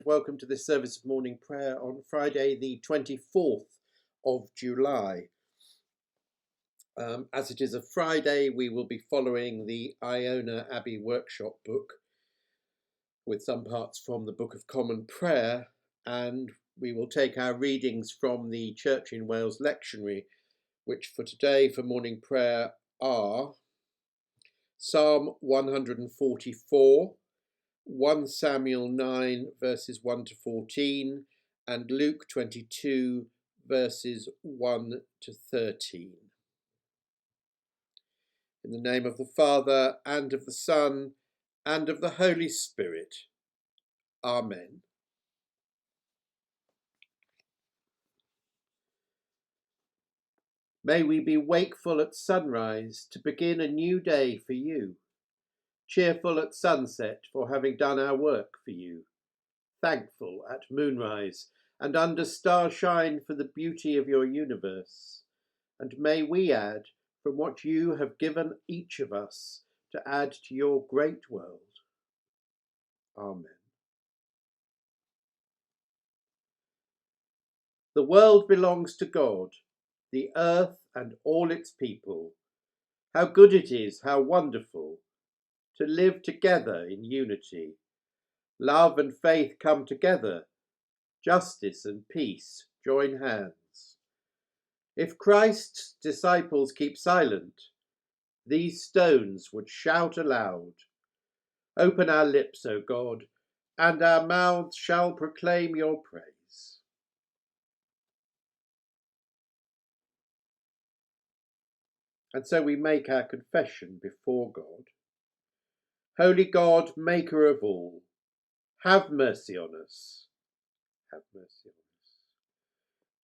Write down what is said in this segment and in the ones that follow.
Welcome to this service of morning prayer on Friday the 24th of July. As it is a Friday, we will be following the Iona Abbey workshop book with some parts from the Book of Common Prayer, and we will take our readings from the Church in Wales lectionary, which for today for morning prayer are Psalm 144, 1 Samuel 9 verses 1 to 14 and Luke 22 verses 1 to 13. In the name of the Father, and of the Son, and of the Holy Spirit. Amen. May we be wakeful at sunrise to begin a new day for you, cheerful at sunset for having done our work for you, thankful at moonrise and under starshine for the beauty of your universe. And may we add from what you have given each of us to add to your great world. Amen. The world belongs to God, the earth and all its people. How good it is, how wonderful, to live together in unity. Love and faith come together, justice and peace join hands. If Christ's disciples keep silent, these stones would shout aloud. Open our lips, O God, and our mouths shall proclaim your praise. And so we make our confession before God. Holy God, maker of all, have mercy on us. Have mercy on us.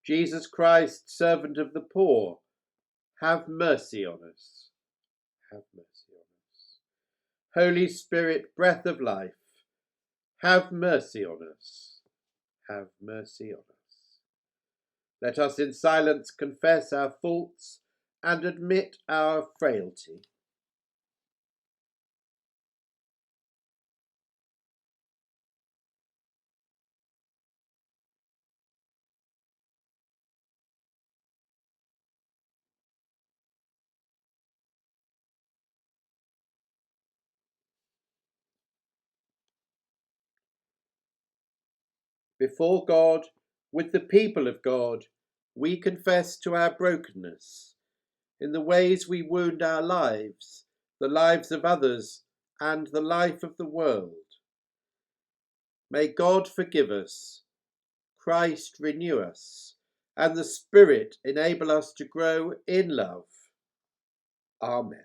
Jesus Christ, servant of the poor, have mercy on us. Have mercy on us. Holy Spirit, breath of life, have mercy on us. Have mercy on us. Let us in silence confess our faults and admit our frailty. Before God, with the people of God, we confess to our brokenness in the ways we wound our lives, the lives of others, and the life of the world. May God forgive us, Christ renew us, and the Spirit enable us to grow in love. Amen.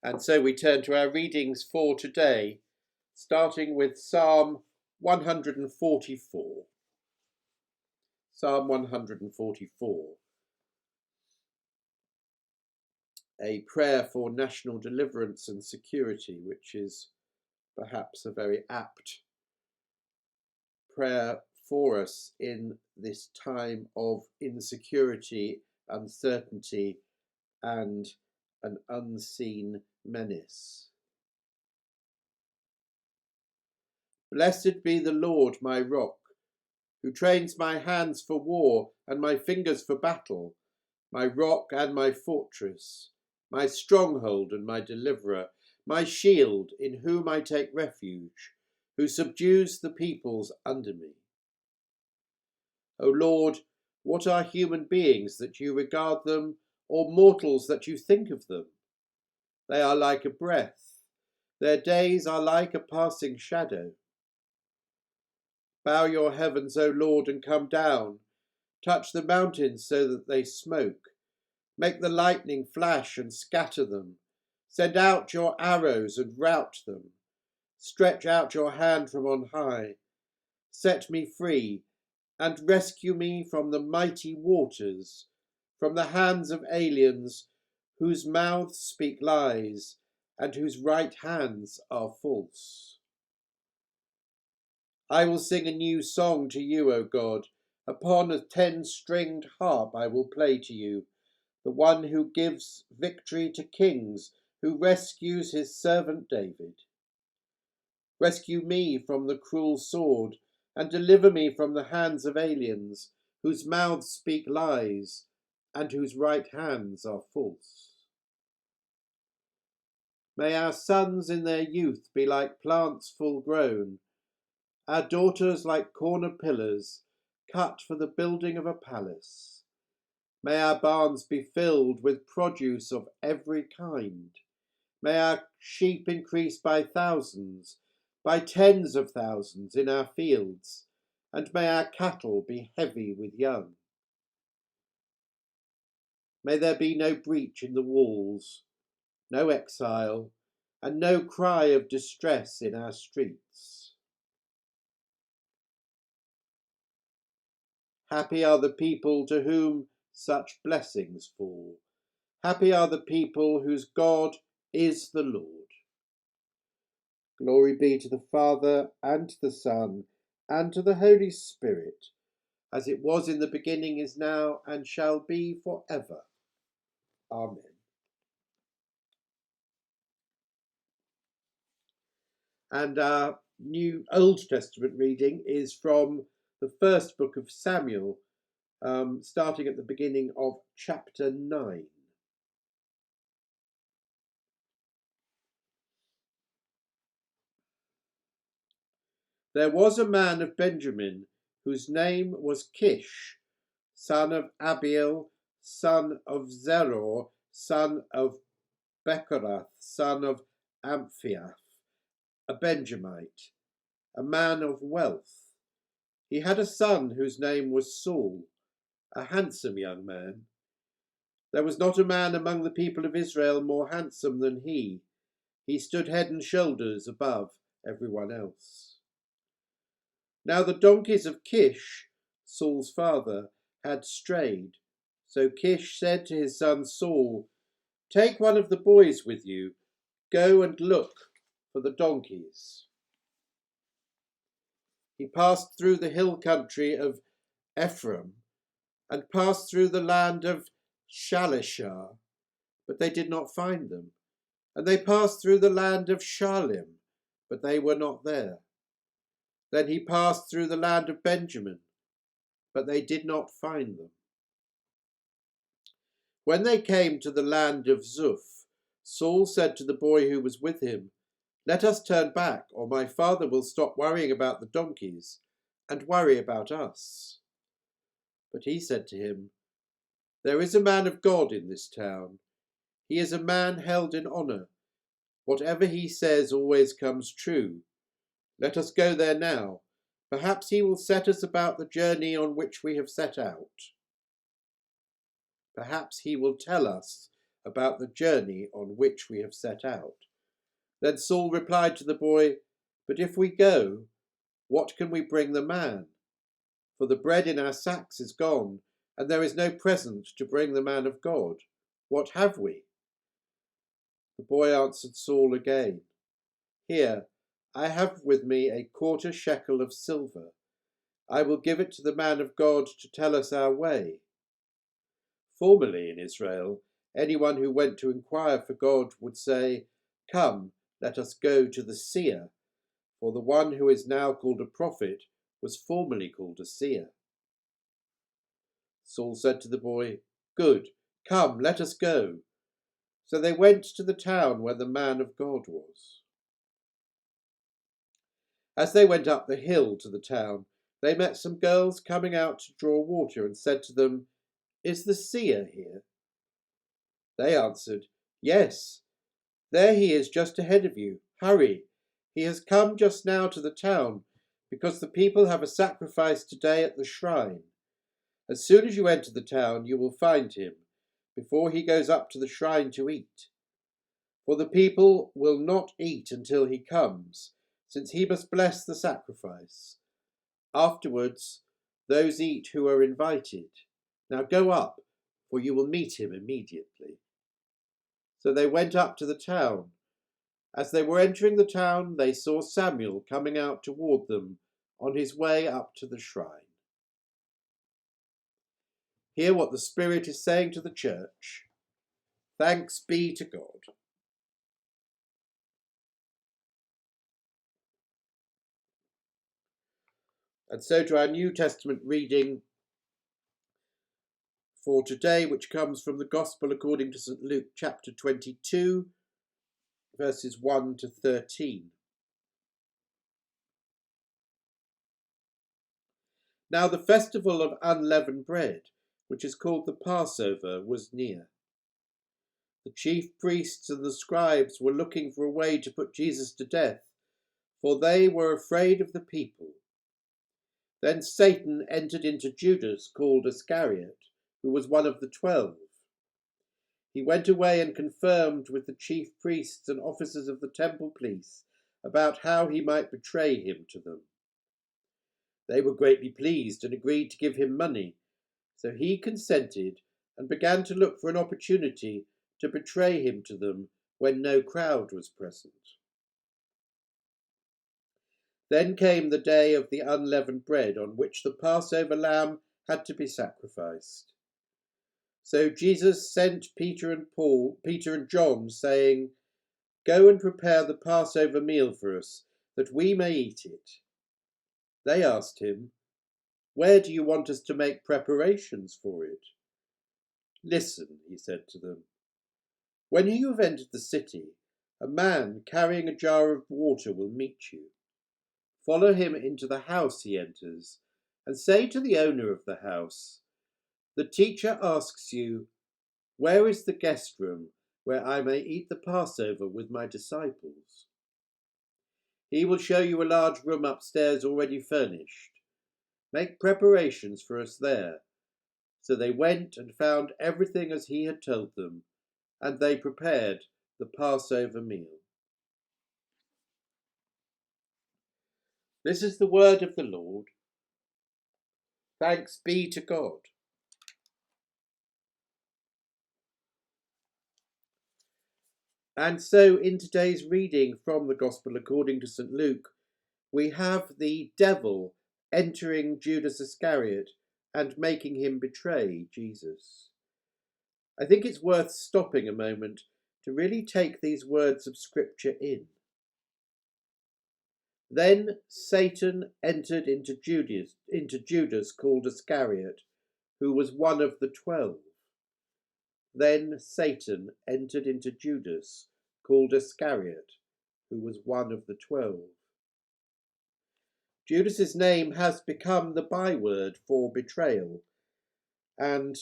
And so we turn to our readings for today, starting with Psalm 144. Psalm 144. A prayer for national deliverance and security, which is perhaps a very apt prayer for us in this time of insecurity, uncertainty, and an unseen menace. Blessed be the Lord, my rock, who trains my hands for war and my fingers for battle, my rock and my fortress, my stronghold and my deliverer, my shield in whom I take refuge, who subdues the peoples under me. O Lord, what are human beings that you regard them, or mortals that you think of them? They are like a breath. Their days are like a passing shadow. Bow your heavens, O Lord, and come down. Touch the mountains so that they smoke. Make the lightning flash and scatter them. Send out your arrows and rout them. Stretch out your hand from on high. Set me free and rescue me from the mighty waters, from the hands of aliens whose mouths speak lies and whose right hands are false. I will sing a new song to you, O God. Upon a 10-stringed harp I will play to you. the one who gives victory to kings, who rescues his servant David. Rescue me from the cruel sword, and deliver me from the hands of aliens, whose mouths speak lies, and whose right hands are false. May our sons in their youth be like plants full grown, our daughters like corner pillars, cut for the building of a palace. May our barns be filled with produce of every kind. May our sheep increase by thousands, by tens of thousands in our fields, and may our cattle be heavy with young. May there be no breach in the walls, no exile, and no cry of distress in our streets. Happy are the people to whom such blessings fall. Happy are the people whose God is the Lord. Glory be to the Father, and to the Son, and to the Holy Spirit, as it was in the beginning, is now, and shall be for ever. Amen. And our new Old Testament reading is from the first book of Samuel, starting at the beginning of chapter 9. There was a man of Benjamin whose name was Kish, son of Abiel, son of Zeror, son of Beddgelert, son of Amphiath, a Benjamite, a man of wealth. He had a son whose name was Saul, a handsome young man. There was not a man among the people of Israel more handsome than he. He stood head and shoulders above everyone else. Now the donkeys of Kish, Saul's father, had strayed. So Kish said to his son Saul, "Take one of the boys with you. Go and look for the donkeys." He passed through the hill country of Ephraim and passed through the land of Shalishah, but they did not find them. And they passed through the land of Shalim, but they were not there. Then he passed through the land of Benjamin, but they did not find them. When they came to the land of Zuph, Saul said to the boy who was with him, "Let us turn back, or my father will stop worrying about the donkeys and worry about us." But he said to him, "There is a man of God in this town. He is a man held in honour. Whatever he says always comes true. Let us go there now. Perhaps he will set us about the journey on which we have set out. Perhaps he will tell us about the journey on which we have set out." Then Saul replied to the boy, "But if we go, what can we bring the man? For the bread in our sacks is gone, and there is no present to bring the man of God. What have we?" The boy answered Saul again, "Here, I have with me a quarter shekel of silver. I will give it to the man of God to tell us our way." Formerly in Israel, anyone who went to inquire for God would say, "Come, let us go to the seer," for the one who is now called a prophet was formerly called a seer. Saul said to the boy, "Good, come, let us go." So they went to the town where the man of God was. As they went up the hill to the town, they met some girls coming out to draw water and said to them, "Is the seer here?" They answered, "Yes, there he is just ahead of you. Hurry, he has come just now to the town, because the people have a sacrifice today at the shrine. As soon as you enter the town, you will find him, before he goes up to the shrine to eat. For the people will not eat until he comes, since he must bless the sacrifice. Afterwards, those eat who are invited. Now go up, for you will meet him immediately." So they went up to the town. As they were entering the town, they saw Samuel coming out toward them on his way up to the shrine. Hear what the Spirit is saying to the church. Thanks be to God. And so to our New Testament reading for today, which comes from the Gospel according to St. Luke chapter 22, verses 1 to 13. Now the festival of unleavened bread, which is called the Passover, was near. The chief priests and the scribes were looking for a way to put Jesus to death, for they were afraid of the people. Then Satan entered into Judas, called Iscariot, who was one of the 12. He went away and confirmed with the chief priests and officers of the temple police about how he might betray him to them. They were greatly pleased and agreed to give him money, so he consented and began to look for an opportunity to betray him to them when no crowd was present. Then came the day of the unleavened bread, on which the Passover lamb had to be sacrificed. So Jesus sent Peter and John, saying, "Go and prepare the Passover meal for us, that we may eat it." They asked him, "Where do you want us to make preparations for it?" "Listen," he said to them. "When you have entered the city, a man carrying a jar of water will meet you. Follow him into the house he enters, and say to the owner of the house, 'The teacher asks you, where is the guest room where I may eat the Passover with my disciples?' He will show you a large room upstairs already furnished. Make preparations for us there." So they went and found everything as he had told them, and they prepared the Passover meal. This is the word of the Lord. Thanks be to God. And so in today's reading from the Gospel according to St. Luke, we have the devil entering Judas Iscariot and making him betray Jesus. I think it's worth stopping a moment to really take these words of Scripture in. Then Satan entered into Judas called Iscariot, who was one of the 12. Then Satan entered into Judas called Iscariot, who was one of the 12. Judas's name has become the byword for betrayal, and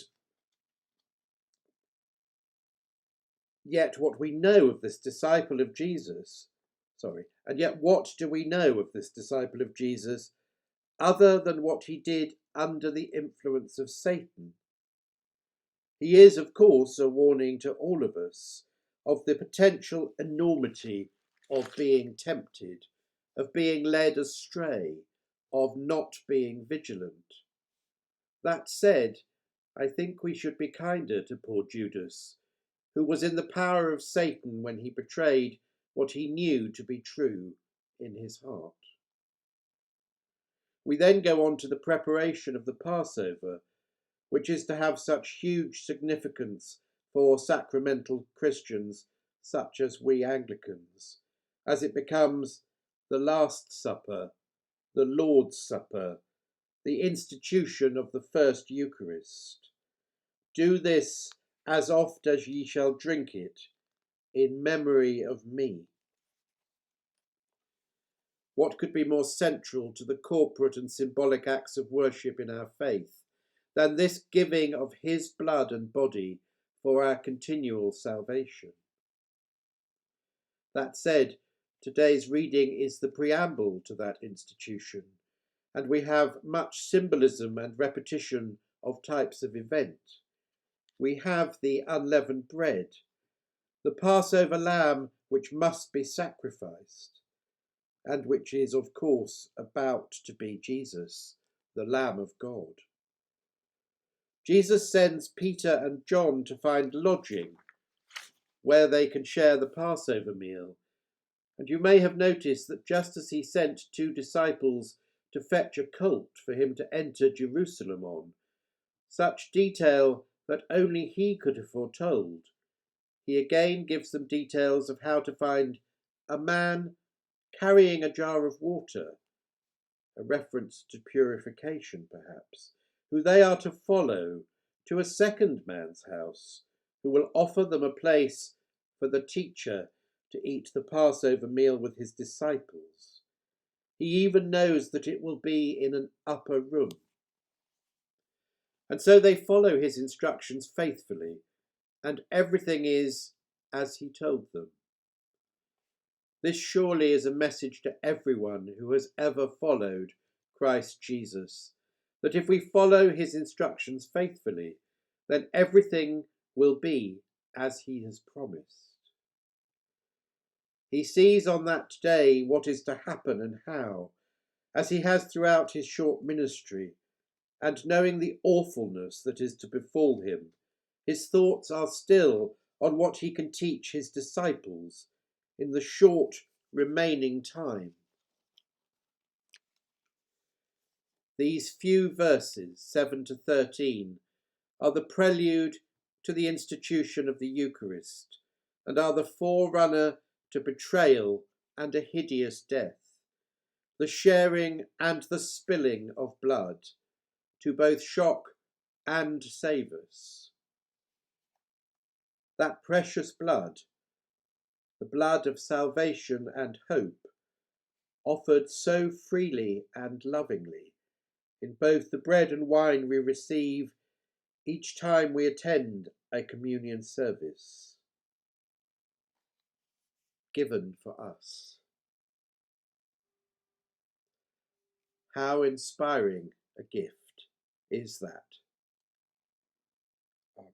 yet what do we know of this disciple of Jesus other than what he did under the influence of Satan? He is, of course, a warning to all of us of the potential enormity of being tempted, of being led astray, of not being vigilant. That said, I think we should be kinder to poor Judas, who was in the power of Satan when he betrayed what he knew to be true in his heart. We then go on to the preparation of the Passover, which is to have such huge significance for sacramental Christians such as we Anglicans, as it becomes the Last Supper, the Lord's Supper, the institution of the first Eucharist. Do this as oft as ye shall drink it, in memory of me. What could be more central to the corporate and symbolic acts of worship in our faith than this giving of his blood and body for our continual salvation? That said, today's reading is the preamble to that institution, and we have much symbolism and repetition of types of event. We have the unleavened bread, the Passover lamb which must be sacrificed, and which is, of course, about to be Jesus, the Lamb of God. Jesus sends Peter and John to find lodging where they can share the Passover meal. And you may have noticed that just as he sent 2 disciples to fetch a colt for him to enter Jerusalem on, such detail that only he could have foretold. He again gives them details of how to find a man carrying a jar of water, a reference to purification perhaps, who they are to follow to a second man's house, who will offer them a place for the teacher to eat the Passover meal with his disciples. He even knows that it will be in an upper room. And so they follow his instructions faithfully, and everything is as he told them. This surely is a message to everyone who has ever followed Christ Jesus, that if we follow his instructions faithfully, then everything will be as he has promised. He sees on that day what is to happen and how, as he has throughout his short ministry, and knowing the awfulness that is to befall him, his thoughts are still on what he can teach his disciples in the short remaining time. These few verses, 7 to 13, are the prelude to the institution of the Eucharist, and are the forerunner to betrayal and a hideous death, the sharing and the spilling of blood, to both shock and save us. That precious blood, the blood of salvation and hope, offered so freely and lovingly in both the bread and wine we receive each time we attend a communion service, given for us. How inspiring a gift is that? Amen.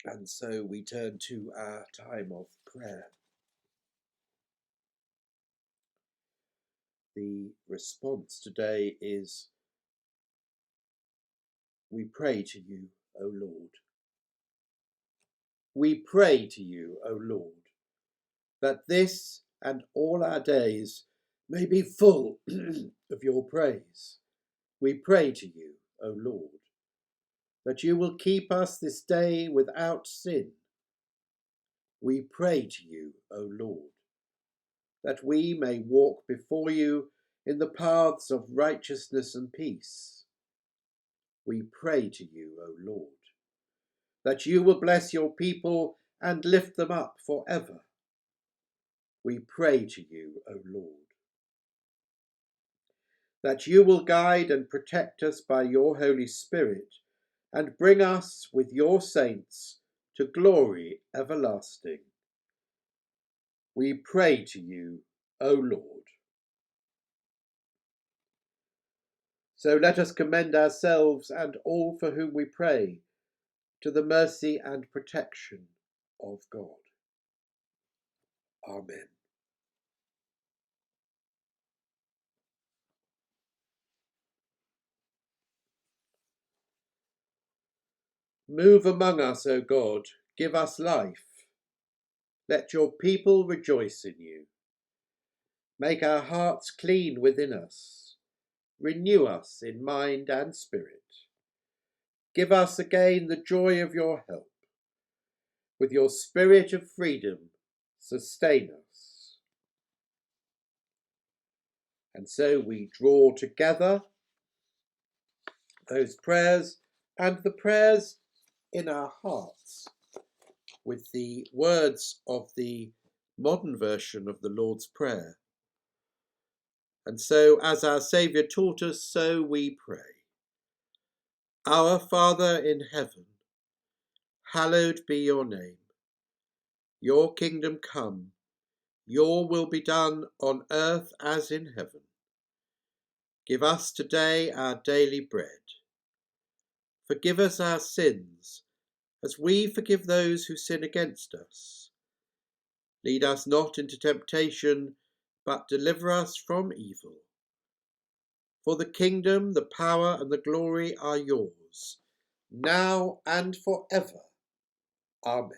And so we turn to our time of prayer. The response today is, we pray to you, O Lord. We pray to you, O Lord, that this and all our days may be full of your praise. We pray to you, O Lord, that you will keep us this day without sin. We pray to you, O Lord, that we may walk before you in the paths of righteousness and peace. We pray to you, O Lord, that you will bless your people and lift them up forever. We pray to you, O Lord, that you will guide and protect us by your Holy Spirit and bring us with your saints to glory everlasting. We pray to you, O Lord. So let us commend ourselves and all for whom we pray to the mercy and protection of God. Amen. Move among us, O God, give us life. Let your people rejoice in you. Make our hearts clean within us. Renew us in mind and spirit. Give us again the joy of your help. With your spirit of freedom, sustain us. And so we draw together those prayers and the prayers in our hearts with the words of the modern version of the Lord's Prayer. And so, as our Saviour taught us, so we pray. Our Father in heaven, hallowed be your name. Your kingdom come, your will be done on earth as in heaven. Give us today our daily bread. Forgive us our sins, as we forgive those who sin against us. Lead us not into temptation, but deliver us from evil. For the kingdom, the power, and the glory are yours, now and forever. Amen.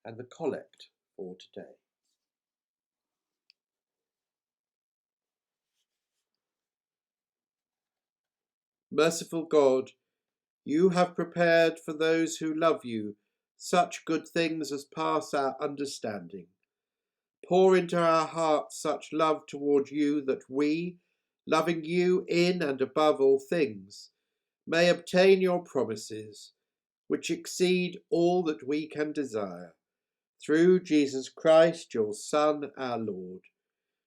And the collect for today. Merciful God, you have prepared for those who love you such good things as pass our understanding. Pour into our hearts such love toward you that we, loving you in and above all things, may obtain your promises, which exceed all that we can desire, through Jesus Christ, your Son, our Lord,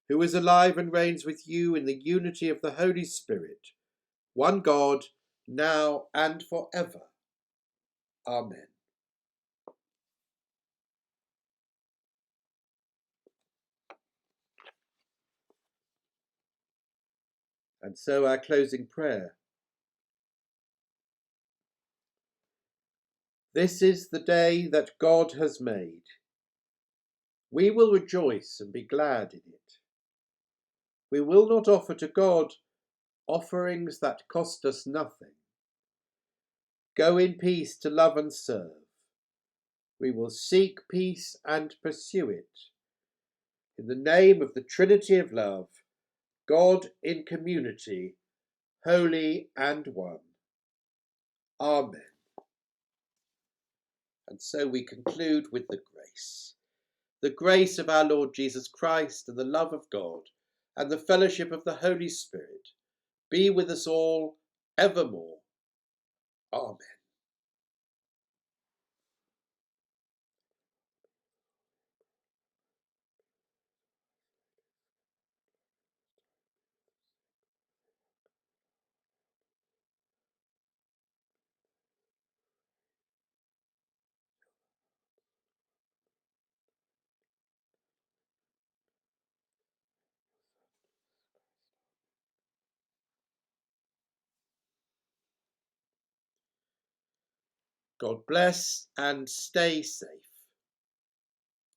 who is alive and reigns with you in the unity of the Holy Spirit, one God, now and forever. Amen. And so our closing prayer. This is the day that God has made. We will rejoice and be glad in it. We will not offer to God offerings that cost us nothing. Go in peace to love and serve. We will seek peace and pursue it. In the name of the Trinity of love, God in community, holy and one. Amen. And so we conclude with the grace. The grace of our Lord Jesus Christ and the love of God and the fellowship of the Holy Spirit be with us all evermore. Amen. God bless and stay safe.